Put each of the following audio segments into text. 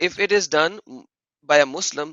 if it is done by a Muslim,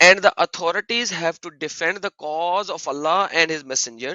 And the authorities have to defend the cause of Allah and his messenger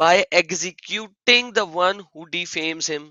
by executing the one who defames him।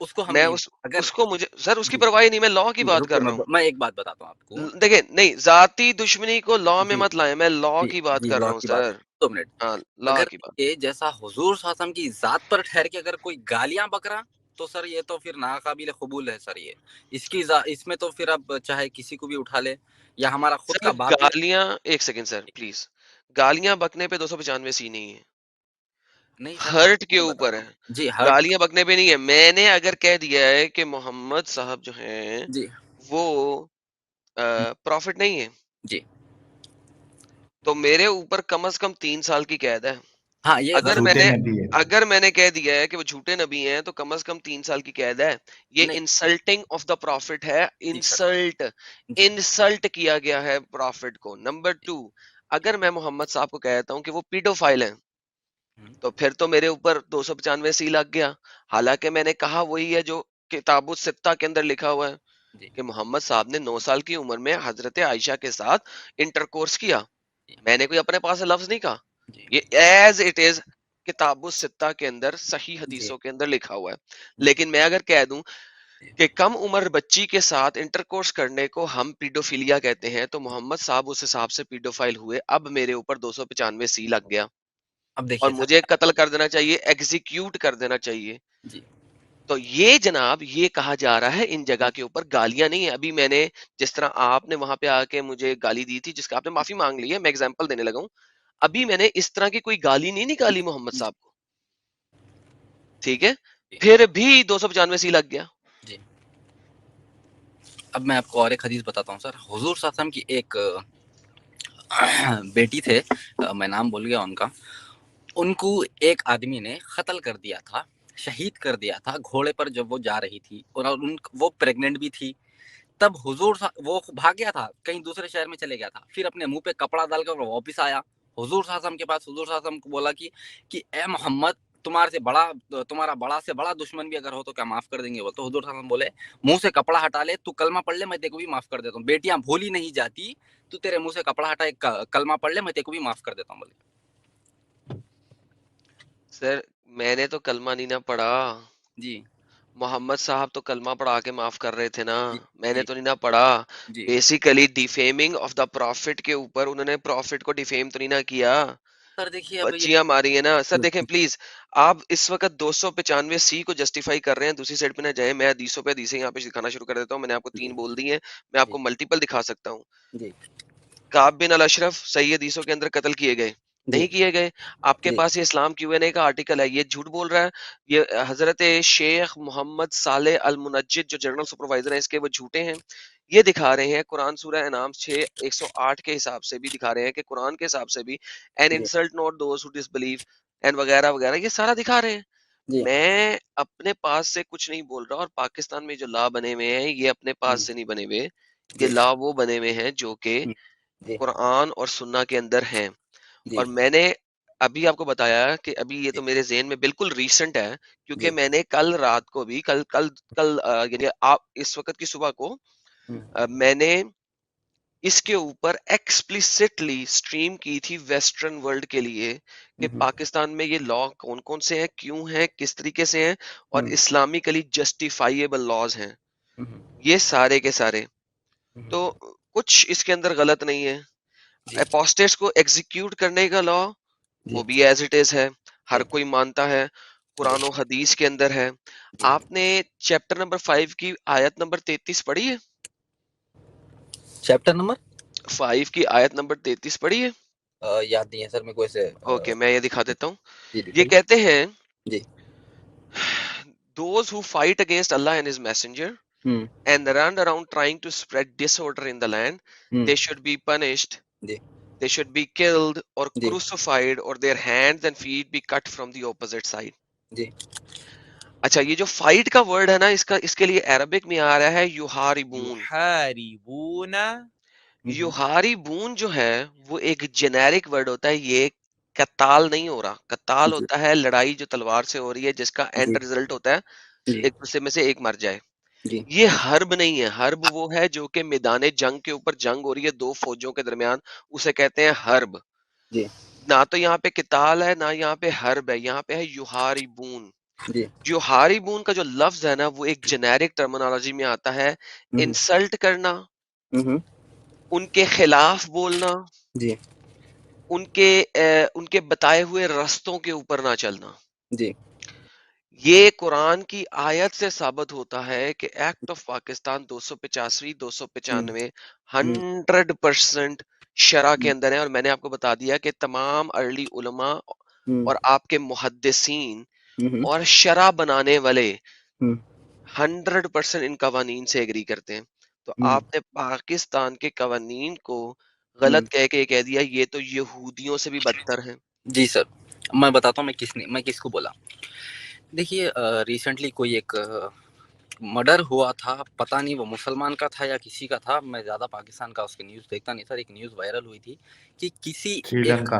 اس کو ہم میں اگر اس کو مجھے سر اس کی جی پرواہ نہیں، میں لا کی بات رکے کر رہا ہوں. میں ایک بات بتاتا ہوں آپ کو. دیکھیں نہیں، ذاتی دشمنی کو لا میں جی مت لائیں، میں لا جی کی بات جی کر رہا لا ہوں کی بات سر. 2 منٹ. ہاں لا اگر کی بات. یہ جیسا حضور صلی اللہ علیہ وسلم کی ذات پر ٹھہر کے اگر کوئی گالیاں بک رہا تو سر یہ تو پھر ناقابل قبول ہے سر. یہ اس میں تو پھر اب چاہے کسی کو بھی اٹھا لے یا ہمارا خود سر کا باپ بھی. گالیاں، ایک سیکنڈ سر پلیز، گالیاں بکنے پہ 295 نہیں ہے، نہیں سر ہرٹ کے میں اوپر بتاتا ہے. ہوں جی ہر گالیاں بکنے پہ نہیں ہے. میں نے اگر کہہ دیا ہے کہ محمد صاحب جو ہیں جی وہ پروفٹ نہیں ہے، جی تو میرے اوپر کم از کم 3 سال کی قید ہے. ہاں یہ اگر میں جھوٹے نے نبی ہے. اگر میں نے کہہ دیا ہے کہ وہ جھوٹے نبی ہیں تو کم از کم 3 سال کی قید ہے. یہ نہیں انسلٹنگ آف دا پروفٹ ہے. جی سر جی انسلٹ کیا گیا ہے پروفٹ کو. نمبر 2، اگر میں محمد صاحب کو کہتا ہوں کہ وہ پیڈوفائل ہیں تو پھر تو میرے اوپر 295 سی لگ گیا. حالانکہ میں نے کہا وہی ہے جو کتاب الستہ کے اندر لکھا ہوا ہے جی کہ محمد صاحب نے 9 سال کی عمر میں حضرت عائشہ کے ساتھ انٹرکورس کیا. میں نے کوئی اپنے پاس سے لفظ نہیں کہا، جی یہ ایز اٹ از کتاب الستہ کے اندر صحیح جی حدیثوں کے اندر لکھا ہوا ہے. جی لیکن میں اگر کہہ دوں کہ کم عمر بچی کے ساتھ انٹرکورس کرنے کو ہم پیڈوفیلیا کہتے ہیں تو محمد صاحب اس حساب سے پیڈوفائل ہوئے. اب میرے اوپر 295 سی لگ گیا اب اور دیکھیے سر مجھے قتل کر دینا چاہیے، ایگزیکیوٹ کر دینا چاہیے. جی تو یہ جناب یہ کہا جا رہا ہے ان جگہ کے اوپر گالیاں نہیں ہیں. ابھی میں نے جس طرح آپ نے وہاں پہ آ کے مجھے گالی دی تھی جس کا آپ نے معافی مانگ لی ہے، میں ایگزامپل دینے لگا ہوں. ابھی میں نے اس طرح کی کوئی گالی نہیں نکالی محمد جی صاحب کو، ٹھیک ہے، جی پھر بھی 295 سی لگ گیا. جی اب میں آپ کو اور ایک حدیث بتاتا ہوں سر. حضور صلی اللہ علیہ وسلم کی ایک بیٹی تھے، میں نام بھول گیا ان کا، ان کو ایک آدمی نے قتل کر دیا تھا، شہید کر دیا تھا گھوڑے پر جب وہ جا رہی تھی اور وہ پریگننٹ بھی تھی. تب وہ بھاگ گیا تھا، کہیں دوسرے شہر میں چلے گیا تھا، پھر اپنے منہ پہ کپڑا ڈال کر وہ واپس آیا حضور صلی اللہ علیہ وسلم کے پاس. حضور صلی اللہ علیہ وسلم کو بولا کہ اے محمد تمہارا بڑا سے بڑا دشمن بھی اگر ہو تو کیا معاف کر دیں گے؟ وہ تو حضور صلی اللہ علیہ وسلم بولے منہ سے کپڑا ہٹا لے، تو کلمہ پڑھ لے، میں تیرے کو بھی معاف کر دیتا ہوں. بیٹیاں بھولی نہیں جاتی، تو تیرے منہ سے کپڑا ہٹا ایک کلمہ پڑھ لے، میں تیرے کو بھی معاف کر دیتا ہوں. بولے سر میں نے تو کلمہ نہیں نہ پڑھا، جی محمد صاحب تو کلمہ پڑھا کے معاف کر رہے تھے نا، جی میں نے جی تو نہیں نہ پڑھا. جی basically defaming of the prophet کے اوپر انہوں نے پروفٹ کو ڈیفیم تو نہیں نہ کیا، سر دیکھیے اب بچیاں ماری ہیں نا. سر دیکھیں پلیز، آپ اس وقت 295 سی کو جسٹیفائی کر رہے ہیں، دوسری سائڈ پہ نہ جائیں. میں حدیثوں پہ حدیثیں یہاں پہ دکھانا شروع کر دیتا ہوں. میں نے آپ کو 3 بول دی ہیں، میں آپ جی کو ملٹیپل دکھا سکتا ہوں. جی کعب بن الاشرف صحیح حدیثوں کے اندر قتل کیے گئے جی نہیں کیے گئے. آپ کے جی پاس یہ اسلام کیو این اے کا آرٹیکل ہے، یہ جھوٹ بول رہا ہے. یہ حضرت شیخ محمد صالح المنجد جو جنرل سپروائزر ہیں اس کے، وہ جھوٹے ہیں. یہ دکھا رہے ہیں قرآن سورہ انعام 6:108 کے حساب سے بھی دکھا رہے ہیں کہ قرآن کے حساب سے بھی N G insult not does ہو ڈس بلیو اینڈ وغیرہ وغیرہ، یہ سارا دکھا رہے ہیں. جی میں اپنے پاس سے کچھ نہیں بول رہا، اور پاکستان میں جو لا بنے ہوئے ہیں یہ اپنے پاس سے نہیں بنے ہوئے، یہ جی لا وہ بنے ہوئے ہیں جو کہ جی قرآن اور سنہ کے اندر ہیں. جی اور میں نے ابھی آپ کو بتایا کہ ابھی یہ تو میرے ذہن میں بالکل ریسنٹ ہے، کیونکہ جی میں نے کل رات کو بھی کل یعنی آپ اس وقت کی صبح کو میں نے اس کے اوپر ایکسپلیسٹلی سٹریم کی تھی ویسٹرن ورلڈ کے لیے کہ پاکستان میں یہ لا کون کون سے ہیں، کیوں ہیں، کس طریقے سے ہیں، اور اسلامکلی جسٹیفائیبل لاز ہیں یہ سارے کے سارے. تو کچھ اس کے اندر غلط نہیں ہے. اپوسٹیٹس کو ایگزیکیوٹ کرنے کا لا وہ بھی ایز اٹ از ہے، ہر کوئی مانتا ہے، قرآن و حدیث کے اندر ہے. آپ نے چیپٹر نمبر 5 کی آیت نمبر 33 پڑھی ہے؟ چیپٹر نمبر 5 کی آیت نمبر 33 پڑھی ہے؟ یاد نہیں ہے سر میرے کو ایسے. اوکے میں یہ دکھا دیتا ہوں. جی یہ دکھائیے. کہتے ہیں جی those who fight against Allah and his messenger and run around trying to spread disorder in the land, they should be punished, G they should be killed or G crucified, or their hands and feet be cut from the opposite side. جی اچھا یہ جو fight کا word ہے نا، اس کے لیے Arabic میں آ رہا ہے یحاربون. یحاربون یحاربون جو ہے وہ ایک جنیرک ورڈ ہوتا ہے، یہ قتال نہیں ہو رہا. قتال جی ہوتا ہے لڑائی جو تلوار سے ہو رہی ہے جس کا اینڈ جی ریزلٹ ہوتا ہے جی ایک دوسرے میں سے ایک مر جائے. جی یہ حرب نہیں ہے. حرب وہ ہے جو کہ میدان جنگ کے اوپر جنگ ہو رہی ہے دو فوجوں کے درمیان، اسے کہتے ہیں حرب. جی نہ تو یہاں پہ قتال ہے نہ یہاں پہ حرب ہے، یہاں پہ ہے یحاربون. جی یحاربون کا جو لفظ ہے نا وہ ایک جنیرک ٹرمینالوجی میں آتا ہے، انسلٹ کرنا، ان کے خلاف بولنا، جی ان کے بتائے ہوئے رستوں کے اوپر نہ چلنا. جی یہ قرآن کی آیت سے ثابت ہوتا ہے کہ ایکٹ آف پاکستان 285 295 100% شرع کے اندر ہے. اور میں نے آپ کو بتا دیا کہ تمام ارلی علماء اور آپ کے محدثین اور شرع بنانے والے 100% ان قوانین سے ایگری کرتے ہیں. تو آپ نے پاکستان کے قوانین کو غلط کہہ کے کہہ دیا یہ تو یہودیوں سے بھی بدتر ہیں. جی سر میں بتاتا ہوں میں کس کو بولا. دیکھیے ریسنٹلی کوئی ایک مرڈر ہوا تھا, پتہ نہیں وہ مسلمان کا تھا یا کسی کا تھا, میں زیادہ پاکستان کا اس کی نیوز دیکھتا نہیں سر. ایک نیوز وائرل ہوئی تھی کہ کسی سری ایک لنکا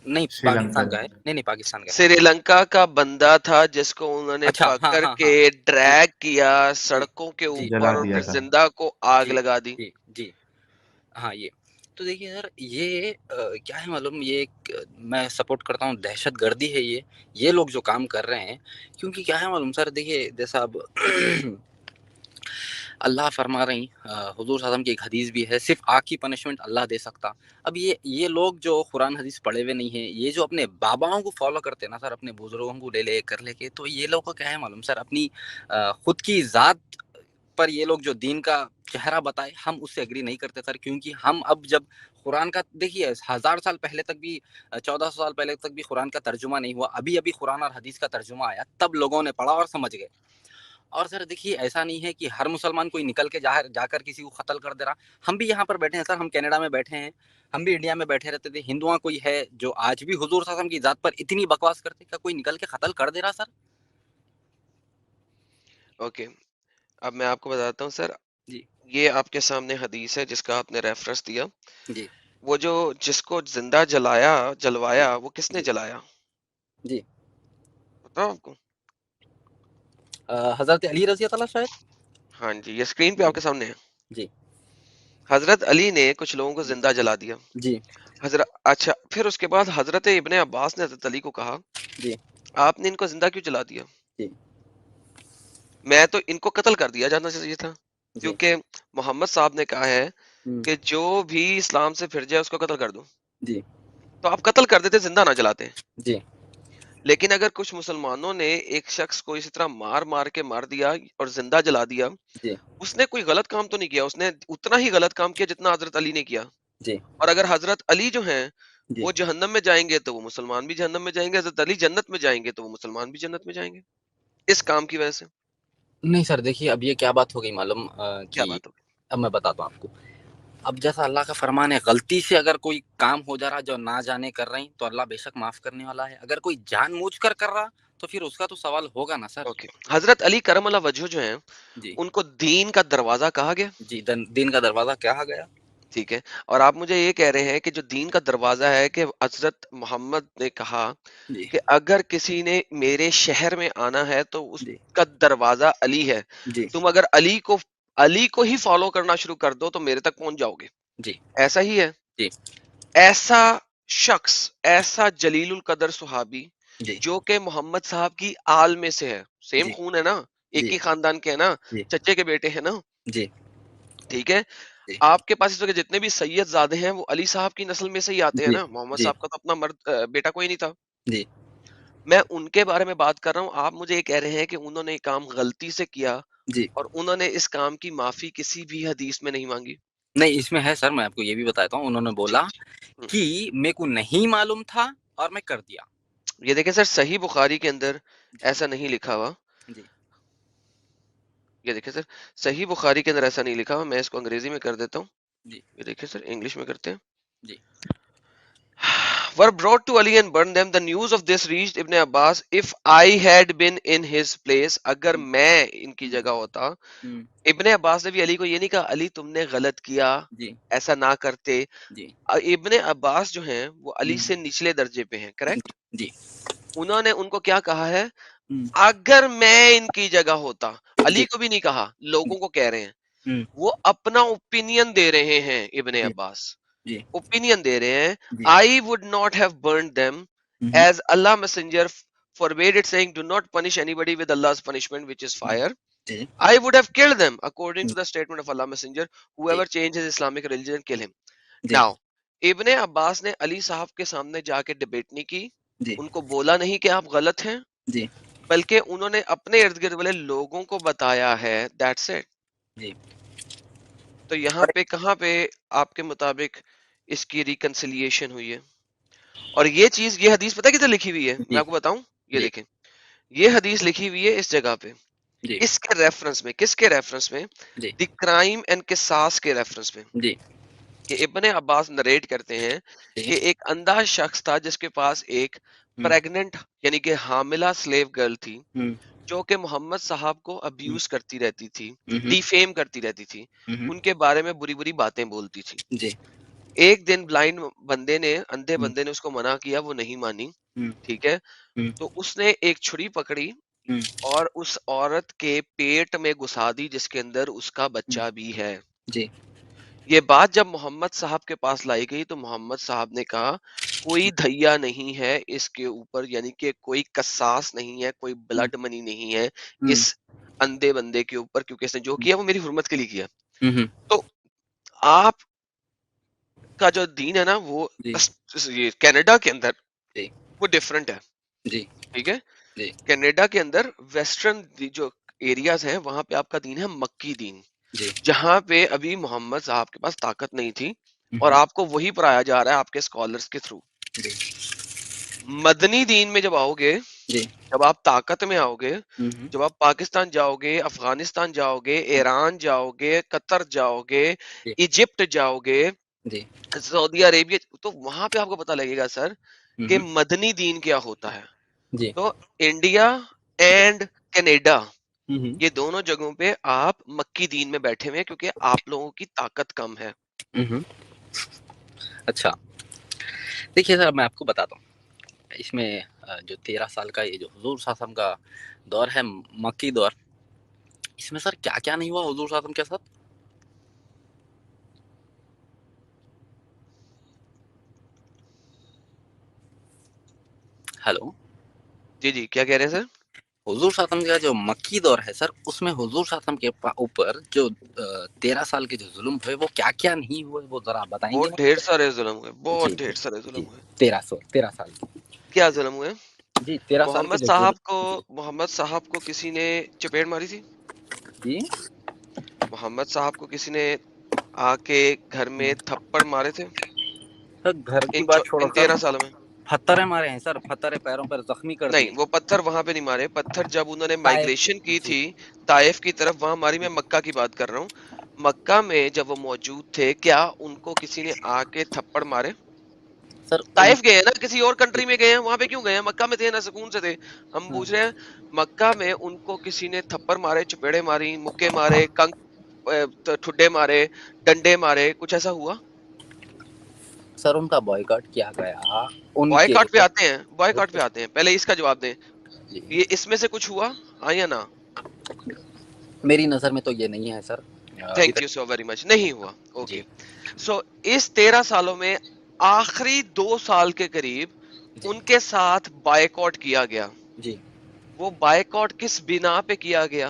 نہیں سری پاکستان لنکا کا ہے, نہیں پاکستان کا ہے. سری لنکا کا بندہ تھا جس کو انہوں نے اچھا ہاں پکڑ ہاں کے ہاں ڈریگ کیا جی سڑکوں کے جی جلا اوپر اور دیا پھر تھا. زندہ کو آگ جی لگا دی. جی جی ہاں یہ تو دیکھیے سر یہ کیا ہے معلوم, یہ میں سپورٹ کرتا ہوں دہشت گردی ہے یہ لوگ جو کام کر رہے ہیں. کیونکہ کیا ہے معلوم سر, دیکھیے جیسا اب اللہ فرما رہی, حضور صلی اللہ علیہ وسلم کی ایک حدیث بھی ہے, صرف آگ کی پنشمنٹ اللہ دے سکتا. اب یہ لوگ جو قرآن حدیث پڑھے ہوئے نہیں ہیں, یہ جو اپنے باباؤں کو فالو کرتے ہیں نا سر, اپنے بزرگوں کو لے کے, تو یہ لوگ کو کیا ہے معلوم سر, اپنی خود کی ذات پر یہ لوگ جو دین کا چہرہ بتائے ہم اس سے ایگری نہیں کرتے سر. کیونکہ ہم اب جب قرآن کا دیکھیے 1000 سال پہلے تک بھی 1400 سال پہلے تک بھی قرآن کا ترجمہ نہیں ہوا, ابھی قرآن اور حدیث کا ترجمہ آیا, تب لوگوں نے پڑھا اور سمجھ گئے. اور سر دیکھیے ایسا نہیں ہے کہ ہر مسلمان کوئی نکل کے جا کر کسی کو قتل کر دے رہا. ہم بھی یہاں پر بیٹھے ہیں سر, ہم کینیڈا میں بیٹھے ہیں, ہم بھی انڈیا میں بیٹھے رہتے تھے. ہندوؤں کوئی ہے جو آج بھی حضور صلی اللہ علیہ وسلم کی ذات پر اتنی بکواس کرتے, کیا کوئی نکل کے قتل کر دے رہا سر؟ اوکے اب میں آپ کو بتاتا ہوں سر, جی یہ آپ کے سامنے حدیث ہے جس کا آپ نے ریفرنس دیا. جی وہ جو جس کو زندہ جلوایا وہ کس نے جی جلایا جی بتاؤ آپ کو؟ حضرت علی رضی اللہ شاید. ہاں جی, یہ اسکرین پہ آپ کے سامنے ہے. جی حضرت علی نے کچھ لوگوں کو زندہ جلا دیا. جی اچھا پھر اس کے بعد حضرت ابن عباس نے حضرت علی کو کہا جی آپ نے ان کو زندہ کیوں جلا دیا؟ جی میں تو ان کو قتل کر دیا جانا چاہیے تھا, جی کیونکہ محمد صاحب نے کہا ہے کہ جو بھی اسلام سے پھر جائے اس کو قتل کر دو. جی تو آپ قتل کر دیتے, زندہ نہ جلاتے. جی لیکن اگر کچھ مسلمانوں نے ایک شخص کو اسی طرح مار کے مار دیا اور زندہ جلا دیا, جی اس نے کوئی غلط کام تو نہیں کیا, اس نے اتنا ہی غلط کام کیا جتنا حضرت علی نے کیا. جی اور اگر حضرت علی جو ہیں جی وہ جہنم میں جائیں گے تو وہ مسلمان بھی جہنم میں جائیں گے, حضرت علی جنت میں جائیں گے تو وہ مسلمان بھی جنت میں جائیں گے اس کام کی وجہ سے. نہیں سر دیکھیے اب یہ کیا بات ہو گئی معلوم کیا کہ بات ہوگی؟ اب میں بتاتا ہوں آپ کو. اب جیسا اللہ کا فرمان ہے, غلطی سے اگر کوئی کام ہو جا رہا جو نہ جانے کر رہے ہیں تو اللہ بے شک معاف کرنے والا ہے. اگر کوئی جان بوجھ کر رہا تو پھر اس کا تو سوال ہوگا نا سر. اوکے, حضرت علی کرم اللہ وجہ جو ہیں جی ان کو دین کا دروازہ کہا گیا. جی دین کا دروازہ کہا گیا. ٹھیک ہے, اور آپ مجھے یہ کہہ رہے ہیں کہ جو دین کا دروازہ ہے کہ حضرت محمد نے کہا جی کہ اگر کسی نے میرے شہر میں آنا ہے تو اس جی کا دروازہ علی ہے, جی تم اگر علی کو ہی فالو کرنا شروع کر دو تو میرے تک پہنچ جاؤ گے. جی ایسا ہی ہے. جی ایسا شخص, ایسا جلیل القدر صحابی جی جو کہ محمد صاحب کی آل میں سے ہے, سیم جی خون ہے نا, ایک جی ہی خاندان کے ہیں نا, جی چچے کے بیٹے ہیں نا, جی ٹھیک ہے. جی آپ کے پاس اس وقت جتنے بھی سید زادے ہیں وہ علی صاحب کی نسل میں سے ہی آتے ہیں جی نا. محمد جی صاحب کا تو اپنا مرد بیٹا کوئی نہیں تھا. جی میں ان کے بارے میں بات کر رہا ہوں. آپ مجھے یہ کہہ رہے ہیں کہ انہوں نے کام غلطی سے کیا جی اور انہوں نے اس کام کی معافی کسی بھی حدیث میں نہیں مانگی. نہیں اس میں ہے سر, میں آپ کو یہ بھی بتاتا ہوں. انہوں نے جی بولا جی. کہ میرے کو نہیں معلوم تھا اور میں کر دیا. یہ دیکھیں سر, صحیح بخاری کے اندر جی ایسا نہیں لکھا ہوا. جی یہ دیکھیں سر, صحیح بخاری کے اندر ایسا نہیں لکھا ہوا. میں اس کو انگریزی میں کر دیتا ہوں. جی یہ دیکھیں سر, انگلش میں کرتے ہیں. جی were brought to Ali and burned them. The news of this reached Ibn Abbas. If I had been in his place, اگر میں ان کی جگہ ہوتا. ابن عباس نے بھی علی کو یہ نہیں کہا علی تم نے غلط کیا, جی ایسا نہ کرتے. جی ابن عباس جو ہیں وہ علی سے نچلے درجے پہ ہیں, کریکٹ. جی انہوں نے ان کو کیا کہا ہے, اگر میں ان کی جگہ ہوتا. علی جی کو بھی نہیں کہا, لوگوں کو کہہ رہے ہیں. جی وہ اپنا اوپینین دے رہے ہیں. ابن عباس جی اوپینین دے رہے ہیں. جی I would not have burned them as Allah messenger forbade it, saying, "Do not punish anybody with Allah's punishment, which is fire. G I would have killed them according to the statement of Allah Messenger. Whoever changes his Islamic religion, kill him." G Now, ابن عباس نے علی صاحب کے سامنے جا کے debate نہیں کی, جی ان کو بولا نہیں کہ آپ غلط ہیں, جی بلکہ انہوں نے اپنے ارد گرد والے لوگوں کو بتایا ہے. That's it. جی تو یہاں پہ کہاں پہ آپ کے مطابق اس کی ریکنسیلیشن ہوئی ہے؟ اور یہ چیز, یہ حدیث پتہ کدھر لکھی ہوئی ہے, میں آپ کو بتاؤں, یہ جی دیکھیں, یہ حدیث لکھی ہوئی ہے اس جگہ پہ, جی اس کے ریفرنس میں, کس کے ریفرنس میں؟ جی دی کرائم اینڈ قصاص کے ریفرنس میں, جی کہ ابن عباس نریٹ کرتے ہیں جی کہ ایک اندھا شخص تھا جس کے پاس ایک پریگننٹ یعنی کہ حاملہ سلیو گرل تھی, جو کہ محمد صاحب کو ابیوز کرتی رہتی تھی, ڈیفیم کرتی رہتی تھی, ان کے بارے میں بری بری باتیں بولتی تھی. جی ایک دن بلائنڈ بندے نے, اندھے بندے نے اس کو منع کیا, وہ نہیں مانی, ٹھیک ہے, تو اس نے ایک چھری پکڑی اور اس عورت کے پیٹ میں گھسا دی جس کے اندر اس کا بچہ بھی ہے. جی یہ بات جب محمد صاحب کے پاس لائی گئی تو محمد صاحب نے کہا کوئی دھیا نہیں ہے اس کے اوپر, یعنی کہ کوئی قصاص نہیں ہے, کوئی بلڈ منی نہیں ہے اس اندھے بندے کے اوپر, کیونکہ اس نے جو کیا وہ میری حرمت کے لیے کیا. تو آپ کا جو دین ہے نا وہ کینیڈا کے اندر وہ ڈفرنٹ ہے, جی ٹھیک ہے, جی کینیڈا کے اندر ویسٹرن جو ایریاز ہیں وہاں پہ آپ کا دین ہے مکی دین, جی جہاں پہ ابھی محمد صاحب کے پاس طاقت نہیں تھی اور آپ کو وہی پڑھایا جا رہا ہے آپ کے اسکالرس کے تھرو. جی مدنی دین میں جب آؤ گے, جی جب آپ طاقت میں آؤ گے, جب آپ پاکستان جاؤ گے, افغانستان جاؤ گے, ایران جاؤ گے, قطر جاؤ گے, ایجپٹ جاؤ گے, جی سعودی عربیہ, تو وہاں پہ آپ کو پتہ لگے گا سر کہ مدنی دین کیا ہوتا ہے. جی تو انڈیا اینڈ کینیڈا یہ دونوں جگہوں پہ آپ مکی دین میں بیٹھے ہوئے ہیں کیونکہ آپ لوگوں کی طاقت کم ہے. اچھا دیکھیے سر, میں آپ کو بتاتا ہوں, اس میں جو 13 سال کا یہ جو حضور صلی اللہ علیہ وسلم کا دور ہے, مکی دور, اس میں سر کیا کیا نہیں ہوا حضور صلی اللہ علیہ وسلم کے ساتھ؟ ہیلو جی جی, کیا کہہ رہے ہیں سر؟ حضور صلی اللہ علیہ وسلم کا جو مکی دور ہے سر, اس میں حضور صلی اللہ علیہ وسلم کے اوپر جو 13 سال کے جو ظلم ہوئے وہ کیا کیا نہیں ہوئے, وہ ذرا بتائیں گے؟ بہت ڈھیر سارے ظلم ہوئے, بہت جی ڈھیر سارے ظلم ہوئے. 13 سال کیا ظلم ہوئے؟ جی 13 سال کے جو محمد صاحب کو کسی نے چپیڑ ماری تھی. جی محمد صاحب کو کسی نے آ کے گھر میں تھپڑ مارے تھے سر, گھر کی بات چھوڑو ان سر, 13 سالوں میں؟ پتھریں مارے ہیں سر, پتھریں پیروں پر زخمی کر دیے. نہیں, وہ پتھر وہاں پہ نہیں مارے, پتھر جب انہوں نے طائف مائگریشن کی جی تھی طائف کی طرف وہاں ماری. میں مکہ کی بات کر رہا ہوں. مکہ میں جب وہ موجود تھے کیا ان کو کسی نے آ کے تھپڑ مارے؟ سر طائف گئے ہیں نا, کسی اور کنٹری میں گئے ہیں, وہاں پہ کیوں گئے ہیں؟ مکہ میں تھے نا, سکون سے تھے. ہم پوچھ رہے ہیں مکہ میں ان کو کسی نے تھپڑ مارے, چپیڑے ماری, مکے مارے, ٹھڈے مارے, ڈنڈے مارے, کچھ ایسا ہوا؟ سر ان کا بائیکاٹ کیا گیا. بوائے کاٹ پہ آتے ہیں, بوائے کاٹ پہ آتے ہیں, پہلے اس کا جواب دیں. یہ اس میں سے کچھ ہوا ہاں یا نہ؟ میری نظر میں تو یہ نہیں ہے sir. Thank you so very much, نہیں ہوا. اوکے, جی سو اس 13 سالوں میں آخری 2 سال کے قریب جی ان کے ساتھ بائیکاٹ کیا گیا. جی وہ بائیکاٹ کس بنا پہ کیا گیا؟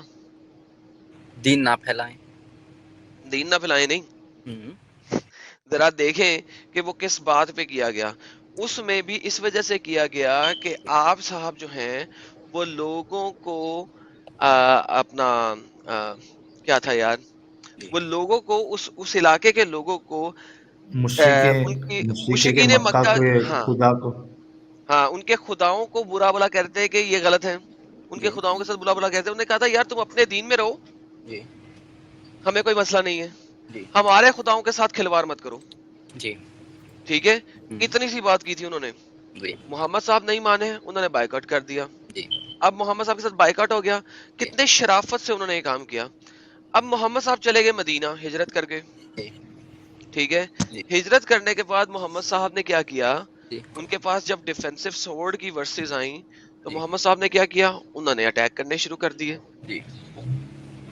دین نہ پھیلائیں. دین نہ پھیلائیں نہیں, ذرا دیکھیں کہ وہ کس بات پہ کیا گیا. اس میں بھی اس وجہ سے کیا گیا کہ آپ صاحب جو ہیں وہ لوگوں کو اپنا کیا تھا یار, وہ لوگوں کو اس علاقے کے لوگوں کو ان کی مشرکین مشرکین مکہ مکہ, کے ہاں خدا کو, ہاں, ان کے خداؤں کو برا بلا کہتے ہیں کہ یہ غلط ہے. ان کے جی خداؤں کے ساتھ برا بلا کہتے ہیں. انہوں نے کہا تھا یار تم اپنے دین میں رہو, جی ہمیں کوئی مسئلہ نہیں ہے, جی ہمارے خداؤں کے ساتھ کھلواڑ مت کرو. جی ٹھیک ہے, اتنی سی بات کی تھی انہوں نے. جی محمد صاحب نہیں مانے, انہوں نے بائیکاٹ کر دیا. جی اب محمد صاحب کے ساتھ بائیکاٹ ہو گیا. کتنے شرافت سے انہوں نے یہ کام کیا. اب محمد صاحب چلے گئے مدینہ, ہجرت کر گئے. ٹھیک ہے, ہجرت کرنے کے بعد محمد صاحب نے کیا کیا, ان کے پاس جب ڈیفینسو سورڈ کی ورسز آئیں تو محمد صاحب نے کیا کیا, انہوں نے اٹیک کرنے شروع کر دیے.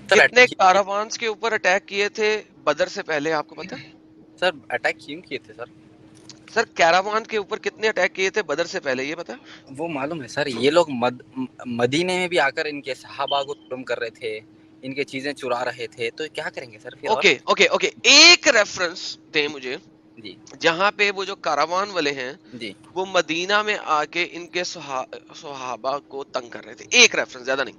کتنے کاروانز کے اوپر اٹیک کیے تھے بدر سے پہلے, آپ کو پتا ہے؟ سر اٹیک کیوں کیے تھے سر؟ سر کیراوان کے اوپر کتنے اٹیک کیے تھے بدر سے پہلے یہ پتا؟ وہ معلوم ہے سر، یہ لوگ مدینے میں بھی آ کر ان کے صحابہ کو ظلم کر رہے تھے، ان کے چیزیں چرا رہے تھے، تو کیا کریں گے سر پھر؟ اوکے اوکے اوکے، ایک ریفرنس دیں مجھے جی جہاں پہ وہ جو کاروان والے ہیں جی وہ مدینہ میں آ کے ان کے صحابہ کو تنگ کر رہے تھے، ایک ریفرنس، زیادہ نہیں.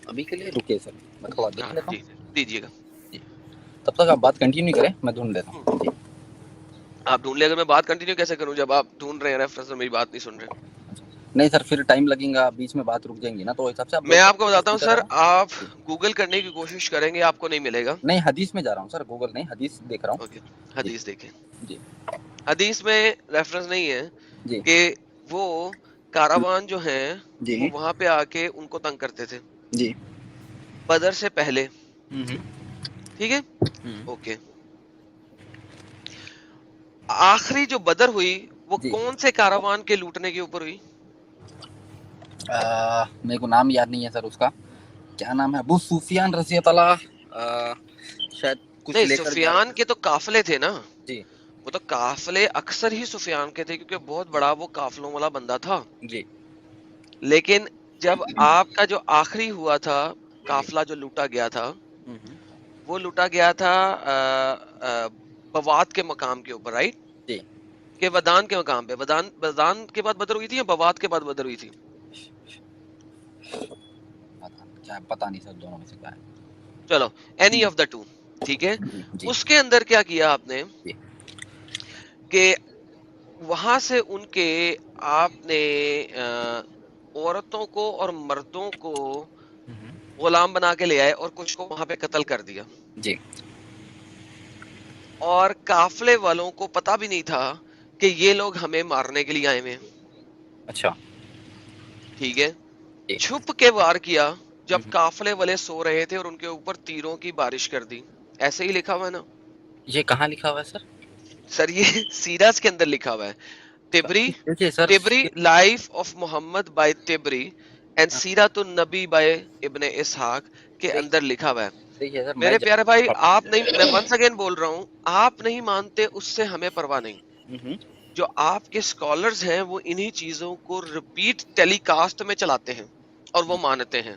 ابھی کے لیے رکیے سر، میں تھوڑا دیکھ لیتا جی دیجیے گا. ہوں، تب تک آپ بات کنٹینیو کریں، میں ڈھونڈ لیتا ہوں. جی آپ ڈھونڈ لیں، اگر میں بات کنٹینیو کیسے کروں جب آپ ڈھونڈ رہے ہیں ریفرنس اور میری بات نہیں سن رہے؟ نہیں سر، پھر ٹائم لگیں گا، بیچ میں بات رک جائیں گی نا، تو حساب سے آپ میں بولتے آپ کو بتاتا ہوں سر، آپ جی. گوگل کرنے کی کوشش کریں گے آپ کو نہیں ملے گا. نہیں حدیث میں جا رہا ہوں سر، گوگل نہیں، حدیث دیکھ رہا ہوں. اوکے جی حدیث دیکھیں. جی حدیث میں ریفرنس نہیں ہے جی کہ وہ کاروان جو ہیں جی وہ وہاں پہ آ کے ان کو تنگ کرتے تھے جی بدر سے پہلے. ہوں ٹھیک ہے ہوں اوکے. آخری جو بدر ہوئی وہ جی. کون سے کاروان کے لوٹنے کے اوپر ہوئی؟ میرے کو نام یاد نہیں ہے سر اس کا، کیا نام ہے، ابو سفیان رضی اللہ شاید کچھ نہیں لے کر جا سفیان رہے کے تو قافلے تھے نا، جی وہ تو قافلے اکثر ہی سفیان کے تھے کیونکہ بہت بڑا وہ قافلوں والا بندہ تھا. جی لیکن جب آپ کا جو آخری ہوا تھا قافلہ جو لوٹا گیا تھا وہ لوٹا گیا تھا بوات کے مقام کے اوپر، رائٹ؟ جی. کہ ودان کے مقام پہ. ودان کے بعد بدر ہوئی تھی یا بوات کے بعد بدر ہوئی تھی؟ کیا پتا نہیں سر، دونوں میں سے کیا ہے. چلو اینی آف دا ٹو. ٹھیک ہے. جی جی اس کے اندر کیا کیا آپ نے جی کہ وہاں سے ان کے آپ نے عورتوں کو اور مردوں کو غلام بنا کے لے آئے اور کچھ کو وہاں پہ قتل کر دیا. جی اور قافلے والوں کو پتا بھی نہیں تھا کہ یہ لوگ ہمیں مارنے کے لیے آئے ہوئے ہیں. اچھا. ٹھیک ہے. جی. چھپ کے وار کیا جب قافلے والے سو رہے تھے اور ان کے اوپر تیروں کی بارش کر دی. ایسے ہی لکھا ہوا ہے نا یہ کہاں لکھا ہوا ہے سر؟ سر یہ سیراز کے اندر لکھا ہوا ہے. دیکھیے sir, Tabari life of Muhammad by Tabari and Seerat un Nabi by ابن اسحاق کے اندر لکھا ہوا ہے. دیکھیے سر، میرے پیارے بھائی آپ نہیں، میں ونس اگین بول رہا ہوں، آپ نہیں مانتے اس سے ہمیں پرواہ نہیں. جو آپ کے اسکالرز ہیں وہ انہی چیزوں کو ریپیٹ ٹیلی کاسٹ میں چلاتے ہیں اور وہ مانتے ہیں.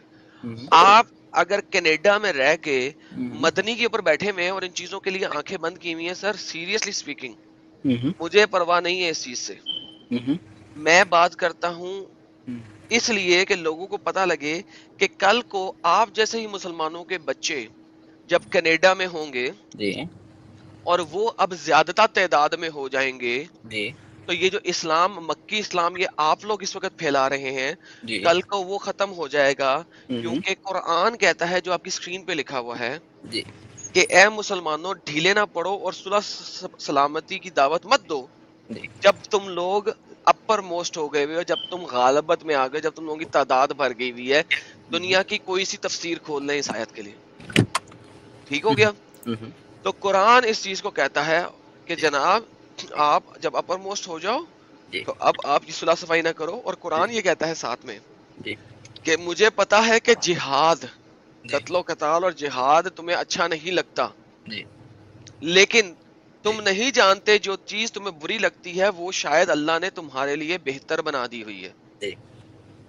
آپ اگر کینیڈا میں رہ کے مدنی کے اوپر بیٹھے ہوئے ہیں اور ان چیزوں کے لیے آنکھیں بند کی ہوئی ہیں، سر سیریسلی اسپیکنگ مجھے پرواہ نہیں ہے اس چیز سے. میں بات کرتا ہوں اس لیے کہ لوگوں کو پتا لگے کہ کل کو آپ جیسے ہی مسلمانوں کے بچے جب کینیڈا میں ہوں گے جی اور وہ اب زیادہ تعداد میں ہو جائیں گے جی تو یہ جو اسلام، مکی اسلام، یہ آپ لوگ اس وقت پھیلا رہے ہیں، جی کل کو وہ ختم ہو جائے گا. کیونکہ قرآن کہتا ہے جو آپ کی اسکرین پہ لکھا ہوا ہے جی کہ اے مسلمانوں ڈھیلے نہ پڑو اور صلح سلامتی کی دعوت مت دو جی جب تم لوگ اپر موسٹ ہو گئے ہوئے ہو، جب تم غالبت میں آ گئے، جب تم لوگوں کی تعداد بھر گئی ہوئی ہے. دنیا کی کوئی سی تفسیر کھول لیں اس آیت کے لیے. ٹھیک ہو گیا. تو قرآن اس چیز کو کہتا ہے کہ جناب آپ جب اپر موسٹ ہو جاؤ جی تو اب آپ کی صلح صفائی نہ کرو. اور قرآن یہ کہتا ہے ساتھ میں جی کہ مجھے پتا ہے کہ جہاد، جی قتل و قتال اور جہاد تمہیں اچھا نہیں لگتا، جی لیکن تم نہیں جانتے جو چیز تمہیں بری لگتی ہے وہ شاید اللہ نے تمہارے لیے بہتر بنا دی ہوئی ہے. جی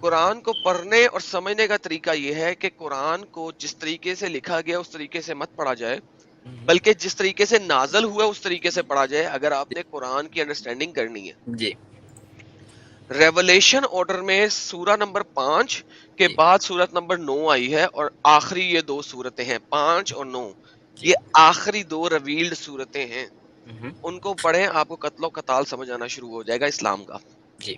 قرآن کو پڑھنے اور سمجھنے کا طریقہ یہ ہے کہ قرآن کو جس طریقے سے لکھا گیا اس طریقے سے مت پڑھا جائے، بلکہ جس طریقے سے نازل ہوا اس طریقے سے پڑھا جائے اگر آپ نے قرآن کی انڈرسٹینڈنگ کرنی ہے. جی ریولیشن آرڈر میں سورہ نمبر 5 کے جی بعد سورت نمبر 9 آئی ہے اور آخری یہ دو سورتیں ہیں 5 اور 9، جی یہ آخری دو ریویلڈ سورتیں ہیں. ان کو پڑھیں، آپ کو قتل و قتال سمجھ آنا شروع ہو جائے گا اسلام کا. جی